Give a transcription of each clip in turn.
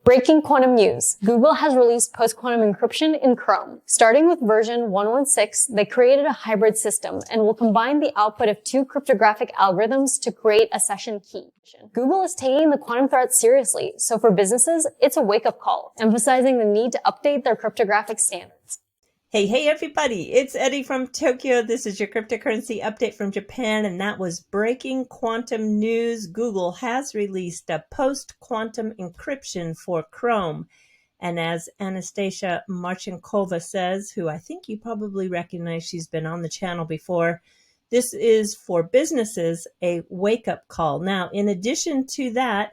Breaking quantum news. Google has released post-quantum encryption in Chrome. Starting with version 1.16, they created a hybrid system and will combine the output of two cryptographic algorithms to create a session key. Google is taking the quantum threat seriously, so for businesses, it's a wake-up call, emphasizing the need to update their cryptographic standards. Hey everybody, it's Eddie from Tokyo. This is your cryptocurrency update from Japan, and that was breaking quantum news. Google has released a post-quantum encryption for Chrome. And as Anastasia Marchenkova says, who I think you probably recognize, she's been on the channel before, this is for businesses a wake-up call. Now, in addition to that,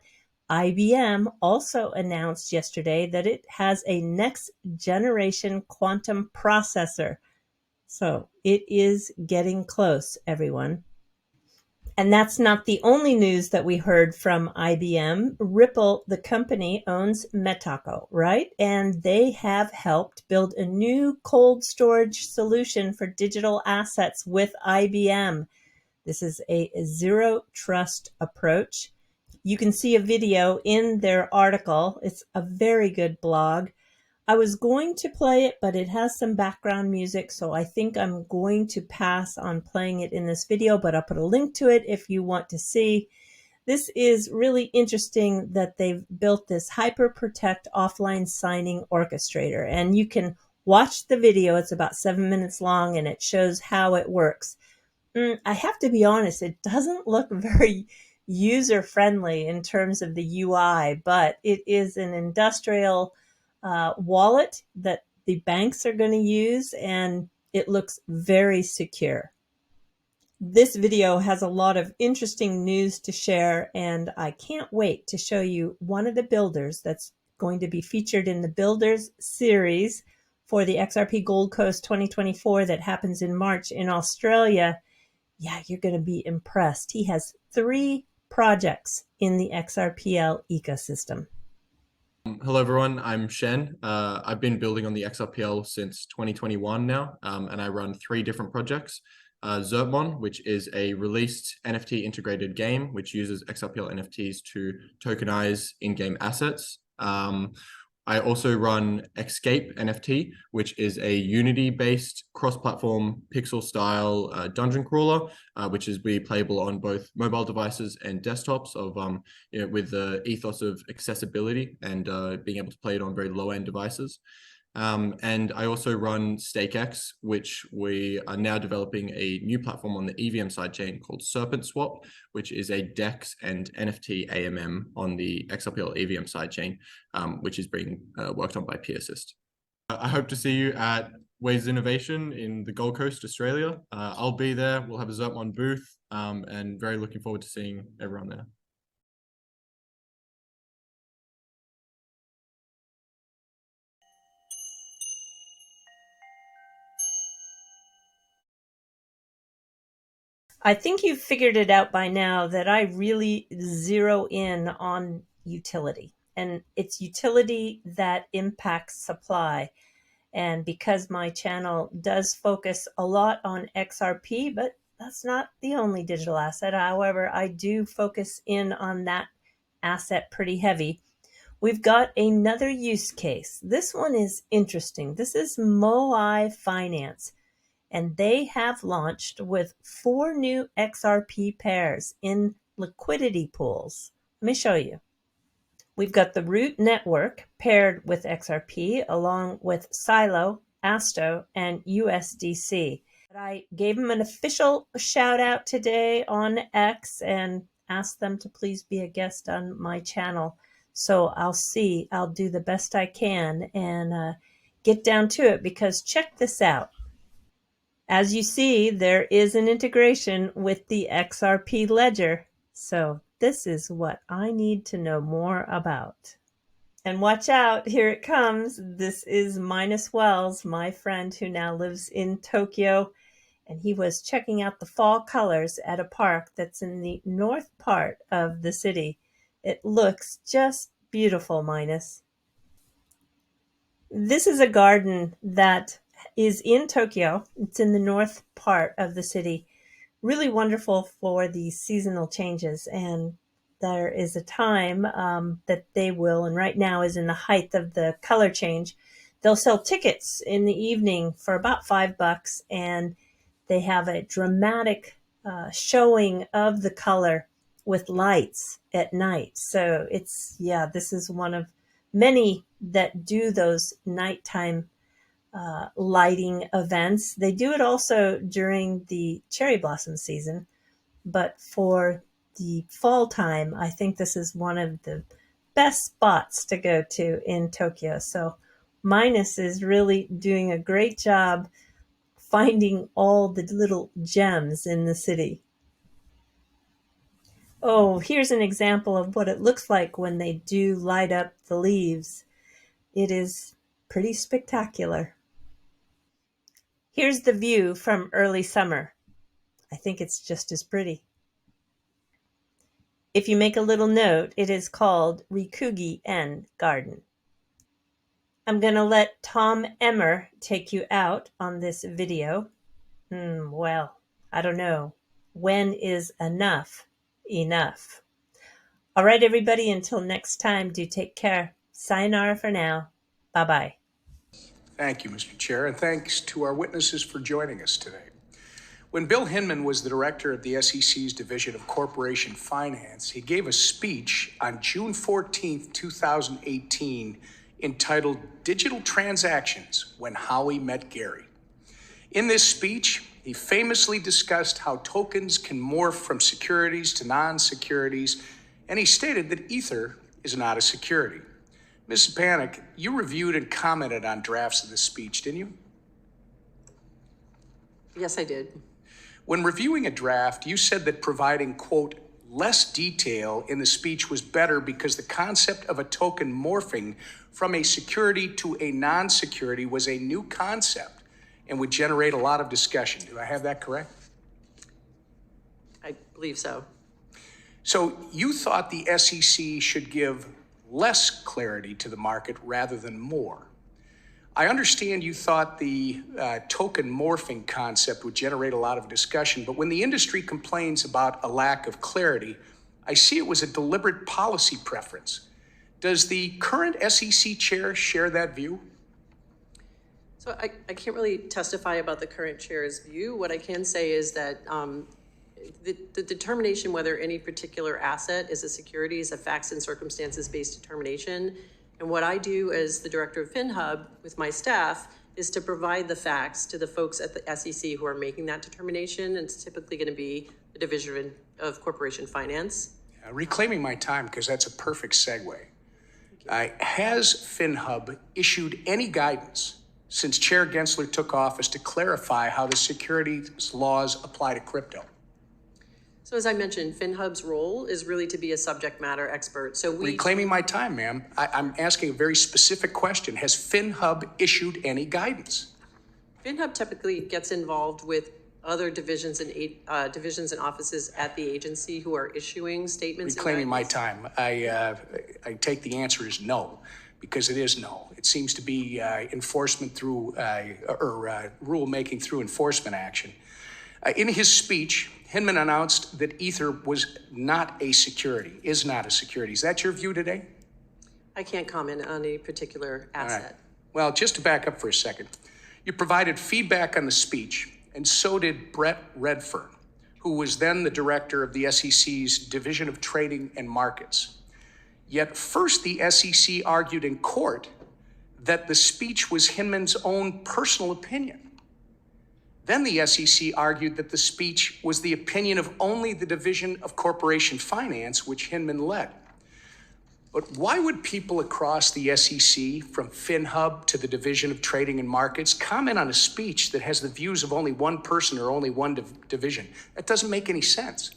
IBM also announced yesterday that it has a next generation quantum processor. So it is getting close, everyone. And that's not the only news that we heard from IBM. Ripple, the company, owns Metaco, right? And they have helped build a new cold storage solution for digital assets with IBM. This is a zero trust approach. You can see a video in their article. It's a very good blog. I was going to play it, but it has some background music, so I think I'm going to pass on playing it in this video, but I'll put a link to it if you want to see. This is really interesting that they've built this HyperProtect offline signing orchestrator, and you can watch the video. It's about 7 minutes long, and it shows how it works. I have to be honest, it doesn't look very user-friendly in terms of the UI, but it is an industrial wallet that the banks are going to use, and it looks very secure. This video has a lot of interesting news to share, and I can't wait to show you one of the builders that's going to be featured in the Builders series for the XRP Gold Coast 2024 that happens in March in Australia. Yeah, you're going to be impressed. He has 3 projects in the XRPL ecosystem. Hello, everyone. I'm Shen. I've been building on the XRPL since 2021 now, and I run 3 different projects. Zertmon, which is a released NFT integrated game, which uses XRPL NFTs to tokenize in-game assets. I also run Escape NFT, which is a Unity-based cross-platform pixel-style dungeon crawler, which is playable on both mobile devices and desktops with the ethos of accessibility and being able to play it on very low-end devices. And I also run StakeX, which we are now developing a new platform on the EVM sidechain called Serpent Swap, which is a DEX and NFT AMM on the XRPL EVM sidechain, which is being worked on by P-Assist. I hope to see you at Ways Innovation in the Gold Coast, Australia. I'll be there. We'll have a Zertmon booth, and very looking forward to seeing everyone there. I think you've figured it out by now that I really zero in on utility, and it's utility that impacts supply. And because my channel does focus a lot on XRP, but that's not the only digital asset. However, I do focus in on that asset pretty heavy. We've got another use case. This one is interesting. This is Moai Finance. And they have launched with 4 new XRP pairs in liquidity pools. Let me show you. We've got the Root network paired with XRP along with Silo, Asto, and USDC. I gave them an official shout out today on X and asked them to please be a guest on my channel. So I'll do the best I can and get down to it, because check this out. As you see, there is an integration with the XRP ledger. So this is what I need to know more about. And watch out, here it comes. This is Minus Wells, my friend who now lives in Tokyo. And he was checking out the fall colors at a park that's in the north part of the city. It looks just beautiful, Minus. This is a garden that is in Tokyo. It's in the north part of the city. Really wonderful for the seasonal changes. And there is a time that they will, and right now is in the height of the color change, they'll sell tickets in the evening for about $5, and they have a dramatic showing of the color with lights at night. So this is one of many that do those nighttime lighting events. They do it also during the cherry blossom season, but for the fall time, I think this is one of the best spots to go to in Tokyo. So Minus is really doing a great job finding all the little gems in the city. Oh, here's an example of what it looks like when they do light up the leaves. It is pretty spectacular. Here's the view from early summer. I think it's just as pretty. If you make a little note, it is called Rikugi-en Garden. I'm going to let Tom Emmer take you out on this video. Well, I don't know. When is enough enough? All right, everybody, until next time, do take care. Sayonara for now. Bye-bye. Thank you, Mr. Chair, and thanks to our witnesses for joining us today. When Bill Hinman was the director of the SEC's Division of Corporation Finance, he gave a speech on June 14, 2018, entitled Digital Transactions, When Howie Met Gary. In this speech, he famously discussed how tokens can morph from securities to non-securities, and he stated that Ether is not a security. Ms. Panik, you reviewed and commented on drafts of this speech, didn't you? Yes, I did. When reviewing a draft, you said that providing, quote, less detail in the speech was better because the concept of a token morphing from a security to a non-security was a new concept and would generate a lot of discussion. Do I have that correct? I believe so. So you thought the SEC should give less clarity to the market rather than more. I understand you thought the token morphing concept would generate a lot of discussion, but when the industry complains about a lack of clarity, I see it was a deliberate policy preference. Does the current SEC chair share that view? So I can't really testify about the current chair's view. What I can say is that the determination whether any particular asset is a security is a facts and circumstances based determination. And what I do as the director of FinHub with my staff is to provide the facts to the folks at the SEC who are making that determination. And it's typically going to be the Division of Corporation Finance. Reclaiming my time, because that's a perfect segue. Has FinHub issued any guidance since Chair Gensler took office to clarify how the securities laws apply to crypto? So as I mentioned, FinHub's role is really to be a subject matter expert. So Reclaiming my time, ma'am. I'm asking a very specific question. Has FinHub issued any guidance? FinHub typically gets involved with other divisions and offices at the agency who are issuing statements. Reclaiming my time. I take the answer as no, because it is no. It seems to be enforcement through rulemaking through enforcement action. In his speech, Hinman announced that Ether was not a security, is not a security. Is that your view today? I can't comment on a particular asset. All right. Well, just to back up for a second, you provided feedback on the speech, and so did Brett Redfern, who was then the director of the SEC's Division of Trading and Markets. Yet first the SEC argued in court that the speech was Hinman's own personal opinion. Then the SEC argued that the speech was the opinion of only the Division of Corporation Finance, which Hinman led. But why would people across the SEC, from FinHub to the Division of Trading and Markets, comment on a speech that has the views of only one person or only one division? That doesn't make any sense.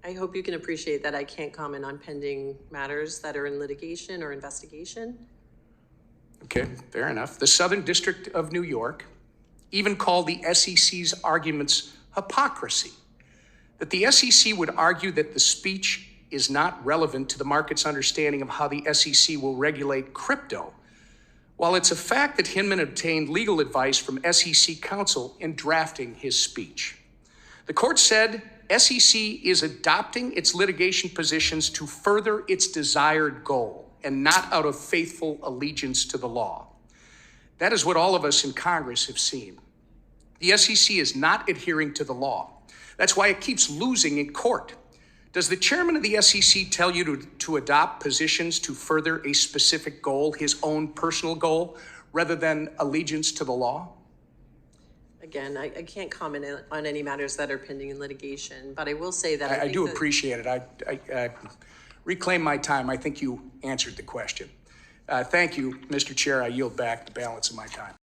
I hope you can appreciate that I can't comment on pending matters that are in litigation or investigation. Okay, fair enough. The Southern District of New York even called the SEC's arguments hypocrisy, that the SEC would argue that the speech is not relevant to the market's understanding of how the SEC will regulate crypto, while it's a fact that Hinman obtained legal advice from SEC counsel in drafting his speech. The court said SEC is adopting its litigation positions to further its desired goal and not out of faithful allegiance to the law. That is what all of us in Congress have seen. The SEC is not adhering to the law. That's why it keeps losing in court. Does the chairman of the SEC tell you to adopt positions to further a specific goal, his own personal goal, rather than allegiance to the law? Again, I can't comment on any matters that are pending in litigation, but I will say that I do appreciate it. I reclaim my time. I think you answered the question. Thank you, Mr. Chair. I yield back the balance of my time.